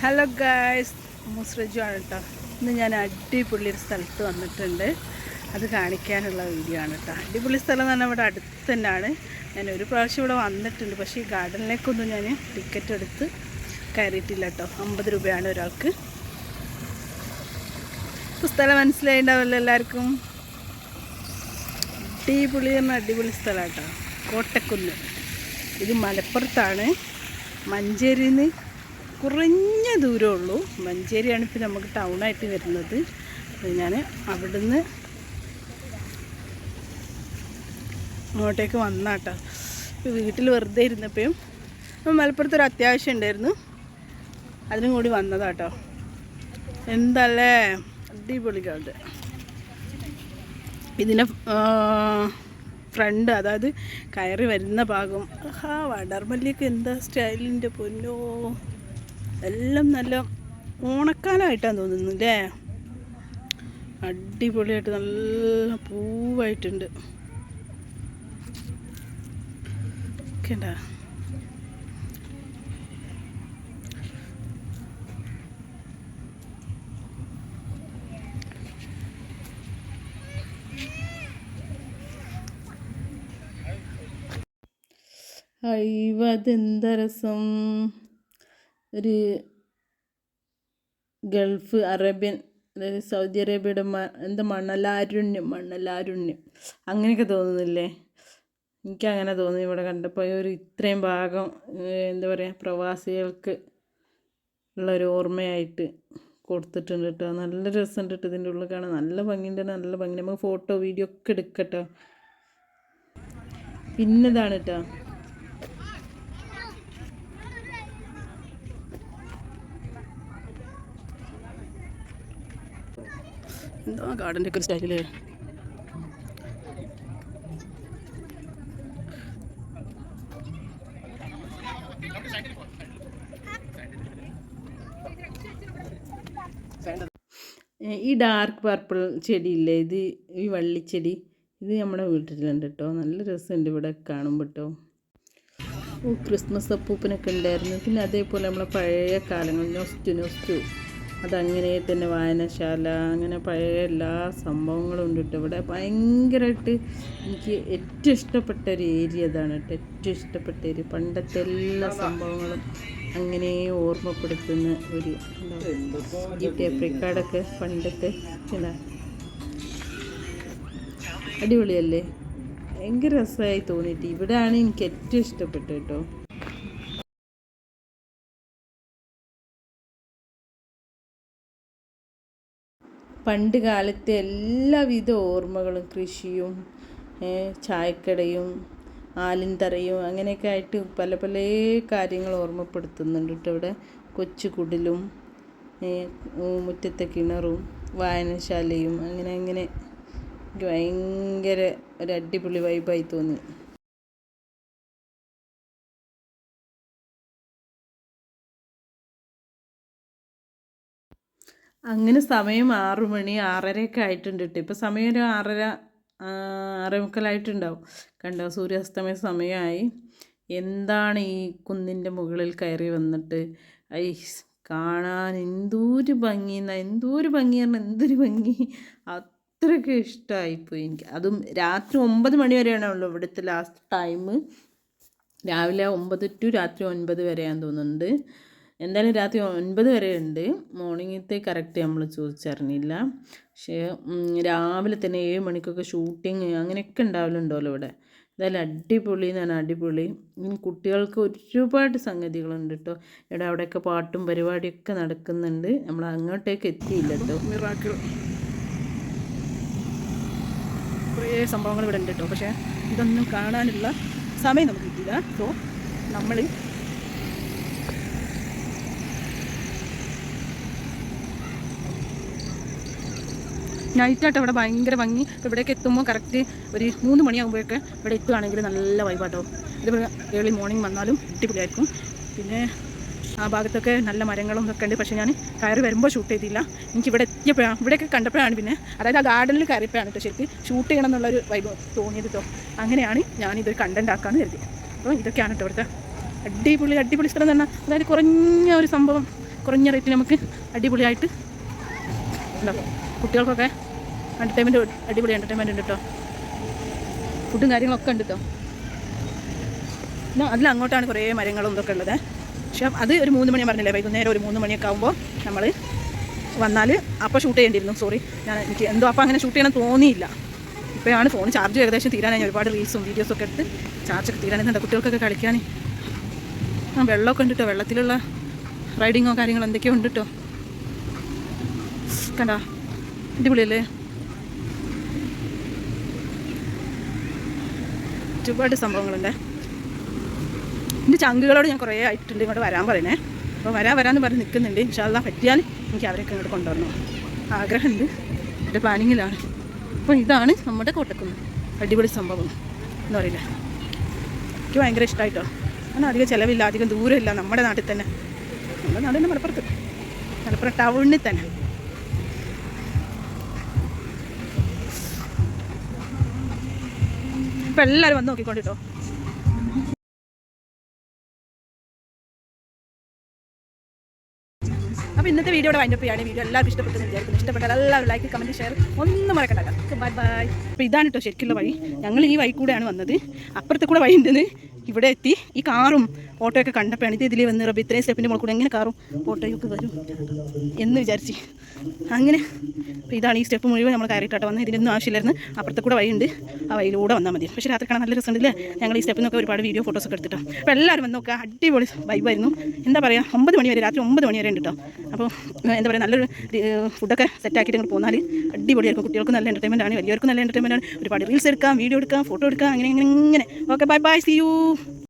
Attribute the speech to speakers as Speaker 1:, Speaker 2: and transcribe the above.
Speaker 1: Hello guys, മുസ്രജു ആണ് കേട്ടോ. ഇന്ന് ഞാൻ അടിപൊളി ഒരു സ്ഥലത്ത് വന്നിട്ടുണ്ട്. അത് കാണിക്കാനുള്ള വീഡിയോ ആണ് കേട്ടോ. അടിപൊളി സ്ഥലം എന്ന് പറഞ്ഞാൽ ഇവിടെ അടുത്ത് തന്നെയാണ്. ഞാൻ ഒരു പ്രാവശ്യം ഇവിടെ വന്നിട്ടുണ്ട്, പക്ഷേ ഈ ഗാർഡനിലേക്കൊന്നും ഞാൻ ടിക്കറ്റ് എടുത്ത് കയറിയിട്ടില്ല കേട്ടോ. 50 രൂപയാണ് ഒരാൾക്ക്. ഇപ്പോൾ സ്ഥലം മനസ്സിലായിണ്ടാവില്ല എല്ലാവർക്കും. അടിപൊളി പറഞ്ഞാൽ അടിപൊളി സ്ഥലം കേട്ടോ. കോട്ടക്കുന്ന്. ഇത് മലപ്പുറത്താണ്. മഞ്ചേരിയിൽ നിന്ന് കുറഞ്ഞ ദൂരമുള്ളൂ. മഞ്ചേരിയാണ് ഇപ്പോൾ നമുക്ക് ടൗണായിട്ട് വരുന്നത്. ഞാൻ അവിടുന്ന് അങ്ങോട്ടേക്ക് വന്നാട്ടോ. ഇപ്പോൾ വീട്ടിൽ വെറുതെ ഇരുന്നപ്പോഴും മലപ്പുറത്തൊരു അത്യാവശ്യം ഉണ്ടായിരുന്നു, അതിനും കൂടി വന്നതാട്ടോ. എന്തല്ലേ അടിപൊളി കാട്. ഇതിനെ ഫ്രണ്ട്, അതായത് കയറി വരുന്ന ഭാഗം, വടർമല്ലിയൊക്കെ എന്താ സ്റ്റൈലിൻ്റെ പൊന്നോ. എല്ലാം നല്ല ഓണക്കാലമായിട്ടാണ് തോന്നുന്നു അല്ലേ. അടിപൊളിയായിട്ട് നല്ല പൂവായിട്ടുണ്ട്. കേട്ടാ അതെന്താ രസം. ഒരു ഗൾഫ് അറേബ്യൻ, അതായത് സൗദി അറേബ്യയുടെ എന്താ മണലാരുണ്യം അങ്ങനെയൊക്കെ തോന്നുന്നില്ലേ. എനിക്കങ്ങനെ തോന്നി ഇവിടെ കണ്ടപ്പോൾ. ഒരു ഇത്രയും ഭാഗം എന്താ പറയുക, പ്രവാസികൾക്ക് ഉള്ളൊരു ഓർമ്മയായിട്ട് കൊടുത്തിട്ടുണ്ട് കേട്ടോ. നല്ല രസമുണ്ട് കേട്ടോ. ഇതിൻ്റെ ഉള്ളിൽ കാണാൻ നല്ല ഭംഗിയുണ്ട്, നല്ല ഭംഗി. നമുക്ക് ഫോട്ടോ വീഡിയോ ഒക്കെ എടുക്കട്ടോ. പിന്നെതാണ് കേട്ടോ, എന്താ ഗാർഡൻ്റെ ഒക്കെ ഒരു സ്റ്റൈല്. ഈ ഡാർക്ക് പർപ്പിൾ ചെടിയില്ലേ, ഇത് ഈ വള്ളിച്ചെടി, ഇത് നമ്മുടെ വീട്ടിലുണ്ട് കേട്ടോ. നല്ല രസമുണ്ട് ഇവിടെ കാണുമ്പോൾ കേട്ടോ. ക്രിസ്മസ് അപ്പൂപ്പനൊക്കെ ഉണ്ടായിരുന്നു. പിന്നെ അതേപോലെ നമ്മളെ പഴയ കാലങ്ങൾ നൊസ്റ്റു അതങ്ങനെ തന്നെ വായനശാല, അങ്ങനെ പഴയ എല്ലാ സംഭവങ്ങളും ഉണ്ട് കേട്ടോ ഇവിടെ. ഭയങ്കരമായിട്ട് എനിക്ക് ഏറ്റവും ഇഷ്ടപ്പെട്ട ഒരു ഏരിയ അതാണ് കേട്ടോ. ഏറ്റവും ഇഷ്ടപ്പെട്ട ഏരിയ. പണ്ടത്തെ എല്ലാ സംഭവങ്ങളും അങ്ങനെ ഓർമ്മപ്പെടുത്തുന്ന ഒരു ഈ ടേപ്രിക്കാടൊക്കെ പണ്ടത്തെ എന്താ അടിപൊളിയല്ലേ. ഭയങ്കര രസമായി തോന്നിയിട്ട് ഇവിടെയാണ് എനിക്ക് ഏറ്റവും ഇഷ്ടപ്പെട്ടത് കേട്ടോ. പണ്ട് കാലത്തെ എല്ലാവിധ ഓർമ്മകളും, കൃഷിയും ചായക്കടയും ആലിൻതറയും അങ്ങനെയൊക്കെ ആയിട്ട് പല പല കാര്യങ്ങൾ ഓർമ്മപ്പെടുത്തുന്നുണ്ട് കേട്ടോ ഇവിടെ. കൊച്ചു കുടിലും മുറ്റത്തെ കിണറും വായനശാലയും അങ്ങനെ എനിക്ക് ഭയങ്കര ഒരു അടിപൊളി വൈബായി തോന്നി. അങ്ങനെ സമയം 6 മണി 6:30 ആയിട്ടുണ്ട് കേട്ടോ. ഇപ്പോൾ സമയം ഒരു 6:30 6:45 കണ്ടോ. സൂര്യാസ്തമയ സമയമായി. എന്താണ് ഈ കുന്നിൻ്റെ മുകളിൽ കയറി വന്നിട്ട് കാണാൻ എന്തൊരു ഭംഗി പറഞ്ഞാൽ എന്തൊരു ഭംഗി. അത്രയ്ക്ക് ഇഷ്ടമായിപ്പോയി എനിക്ക്. അതും രാത്രി 9 മണി വരെയാണുള്ളൂ ഇവിടുത്തെ ലാസ്റ്റ് ടൈം. രാവിലെ 9 to രാത്രി 9 വരെയാണെന്ന് തോന്നുന്നുണ്ട്. എന്തായാലും രാത്രി 9 വരെ ഉണ്ട്. മോർണിംഗത്തെ കറക്റ്റ് നമ്മൾ ചോദിച്ചറിഞ്ഞില്ല. പക്ഷേ രാവിലെ തന്നെ 7 മണിക്കൊക്കെ ഷൂട്ടിങ് അങ്ങനെയൊക്കെ ഉണ്ടാവലുണ്ടല്ലോ ഇവിടെ. എന്തായാലും അടിപൊളി എന്നാണ്, അടിപൊളി. കുട്ടികൾക്ക് ഒരുപാട് സംഗതികളുണ്ട് കേട്ടോ ഇവിടെ. അവിടെയൊക്കെ പാട്ടും പരിപാടിയൊക്കെ നടക്കുന്നുണ്ട്. നമ്മൾ അങ്ങോട്ടേക്ക് എത്തിയില്ല കേട്ടോ. മിറാക്കിൾ കുറേ സംഭവങ്ങൾ ഇവിടെ ഉണ്ട് കേട്ടോ. പക്ഷേ ഇതൊന്നും കാണാനുള്ള സമയം നമുക്ക് കിട്ടിയില്ല. സോ നമ്മൾ നൈറ്റായിട്ട് ഇവിടെ ഭയങ്കര ഭംഗി. ഇപ്പോൾ ഇവിടേക്ക് എത്തുമ്പോൾ കറക്റ്റ് ഒരു 3 മണിയാകുമ്പോഴൊക്കെ ഇവിടെ എത്തുകയാണെങ്കിൽ നല്ല വൈബാട്ടോ. ഇതുപോലെ ഏർലി മോർണിംഗ് വന്നാലും അടിപൊളിയായിരിക്കും. പിന്നെ ആ ഭാഗത്തൊക്കെ നല്ല മരങ്ങളും ഒക്കെ ഉണ്ട്. പക്ഷേ ഞാൻ കയറി വരുമ്പോൾ ഷൂട്ട് ചെയ്തില്ല. എനിക്ക് ഇവിടെ എത്തിയപ്പോഴാണ്, ഇവിടെയൊക്കെ കണ്ടപ്പോഴാണ്, പിന്നെ അതായത് ആ ഗാർഡനിൽ കയറിയപ്പോഴാണ് കേട്ടോ ശരിക്കും ഷൂട്ട് ചെയ്യണം എന്നുള്ളൊരു വൈബ് തോന്നിയത് കേട്ടോ. അങ്ങനെയാണ് ഞാനിതൊരു കണ്ടൻറ് ആക്കാമെന്ന് കരുതി. അപ്പോൾ ഇതൊക്കെയാണ് കേട്ടോ ഇവിടുത്തെ അടിപൊളി സ്ഥലം എന്ന് പറഞ്ഞാൽ. അതായത് കുറഞ്ഞ ഒരു സംഭവം കുറഞ്ഞ റേറ്റിൽ നമുക്ക് അടിപൊളിയായിട്ട് ഉണ്ടാവും. കുട്ടികൾക്കൊക്കെ അടിപൊളി എൻ്റർടൈൻമെൻറ്റ് ഉണ്ട് കേട്ടോ. ഫുഡും കാര്യങ്ങളൊക്കെ ഉണ്ട് കേട്ടോ. പിന്നെ അതിലങ്ങോട്ടാണ് കുറേ മരങ്ങളും ഇതൊക്കെ ഉള്ളത്. പക്ഷേ അത് ഒരു 3 മണി പറഞ്ഞില്ലേ, വൈകുന്നേരം ഒരു 3 മണിയൊക്കെ ആകുമ്പോൾ നമ്മൾ വന്നാൽ അപ്പോൾ ഷൂട്ട് ചെയ്യേണ്ടിയിരുന്നു. സോറി, എനിക്ക് എന്തോ അപ്പോൾ അങ്ങനെ ഷൂട്ട് ചെയ്യണം തോന്നിയില്ല. ഇപ്പോഴാണ് ഫോൺ ചാർജ് ഏകദേശം തീരാനായി. ഒരുപാട് റീൽസും വീഡിയോസൊക്കെ എടുത്ത് ചാർജൊക്കെ തീരാനുണ്ട്. കുട്ടികൾക്കൊക്കെ കളിക്കാൻ വെള്ളമൊക്കെ ഉണ്ട് കേട്ടോ. വെള്ളത്തിലുള്ള റൈഡിങ്ങോ കാര്യങ്ങളോ എന്തൊക്കെയോ ഉണ്ട് കേട്ടോ. കണ്ടാ അടിപൊളിയല്ലേ? ഒരുപാട് സംഭവങ്ങളുണ്ട്. എൻ്റെ ചങ്കുകളോട് ഞാൻ കുറേ ആയിട്ടുണ്ട് ഇങ്ങോട്ട് വരാൻ പറയണേ. അപ്പോൾ വരാമെന്ന് പറഞ്ഞ് നിൽക്കുന്നുണ്ട്. ഇൻഷാ അല്ലാഹ് പറ്റിയാൽ എനിക്ക് അവരൊക്കെ ഇങ്ങോട്ട് കൊണ്ടുവരണം ആഗ്രഹമുണ്ട്. എൻ്റെ പ്ലാനിങ്ങിലാണ്. അപ്പോൾ ഇതാണ് നമ്മുടെ കോട്ടക്കുന്ന്. അടിപൊളി സംഭവം എന്ന് പറയില്ല. എനിക്ക് ഭയങ്കര ഇഷ്ടമായിട്ടോ. കാരണം അധികം ചിലവില്ല, അധികം ദൂരമില്ല. നമ്മുടെ നാട്ടിൽ തന്നെ, നമ്മുടെ നാട് തന്നെ മലപ്പുറം ടൗണിൽ തന്നെ. അപ്പോൾ എല്ലാവരും വന്ന് നോക്കിക്കൊണ്ടിട്ടോ. അപ്പോൾ ഇന്നത്തെ വീഡിയോ ഇവിടെ വൈൻഡപ്പ് ചെയ്യാണ്. വീഡിയോ എല്ലാവർക്കും ഇഷ്ടപ്പെട്ടെന്ന് വിചാരിക്കുന്നു. ഇഷ്ടപ്പെട്ടാൽ എല്ലാവരും ലൈക്ക്, കമൻറ്റ്, ഷെയർ ഒന്നും മറക്കണ്ട. Bye bye. അപ്പോൾ ഇതാണ് കേട്ടോ ശരിക്കുള്ള വഴി. ഞങ്ങൾ ഈ വഴി കൂടെയാണ് വന്നത്. അപ്പുറത്തെ കൂടെ വഴി ഉണ്ടെന്ന് ഇവിടെ എത്തി. ഈ കാറും ഓട്ടോയൊക്കെ കണ്ടപ്പോഴാണ് ഇത് ഇതിൽ വന്ന് റബ്ബി ഇത്രയും സ്റ്റെപ്പിൻ്റെ മുകളിൽ കൂടെ എങ്ങനെ കാറും ഓട്ടോയൊക്കെ വരും എന്ന് വിചാരിച്ച് അങ്ങനെ. അപ്പോൾ ഇതാണ് ഈ സ്റ്റെപ്പ് മുഴുവൻ നമ്മൾ കയറിയിട്ടാട്ടോ വന്നത്. ഇതിനൊന്നും ആവശ്യമില്ലായിരുന്നു. അപ്പുറത്തെ കൂടെ വഴിയുണ്ട്, ആ വഴിയിലൂടെ വന്നാൽ മതി. പക്ഷേ രാത്രി കാണാൻ നല്ല രസമുണ്ടല്ലേ? ഞങ്ങൾ ഈ സ്റ്റെപ്പിൽ നിന്നൊക്കെ ഒരുപാട് വീഡിയോ ഫോട്ടോസൊക്കെ എടുത്തിട്ടോ. അപ്പോൾ എല്ലാവരും വന്ന് നോക്കുക. അടിപൊളി വൈബായിരുന്നു. എന്താ പറയുക, 9 മണി വരെ, രാത്രി 9 മണി വരെ ഉണ്ട് കേട്ടോ. അപ്പോൾ എന്താ പറയുക, നല്ലൊരു ഫുഡൊക്കെ സെറ്റാക്കിയിട്ട് നിങ്ങൾ പോന്നാൽ അടിപൊളിയായിരിക്കും. കുട്ടികൾക്ക് നല്ല എൻ്റർടൈൻമെൻ്റ് ആണ്, വലിയവർക്കും നല്ല എൻ്റർടൈൻമെൻ്റ് ആണ്. ഒരുപാട് റീൽസ് എടുക്കാം, വീഡിയോ എടുക്കാം, ഫോട്ടോ എടുക്കാം, അങ്ങനെ. Okay, bye bye, see U.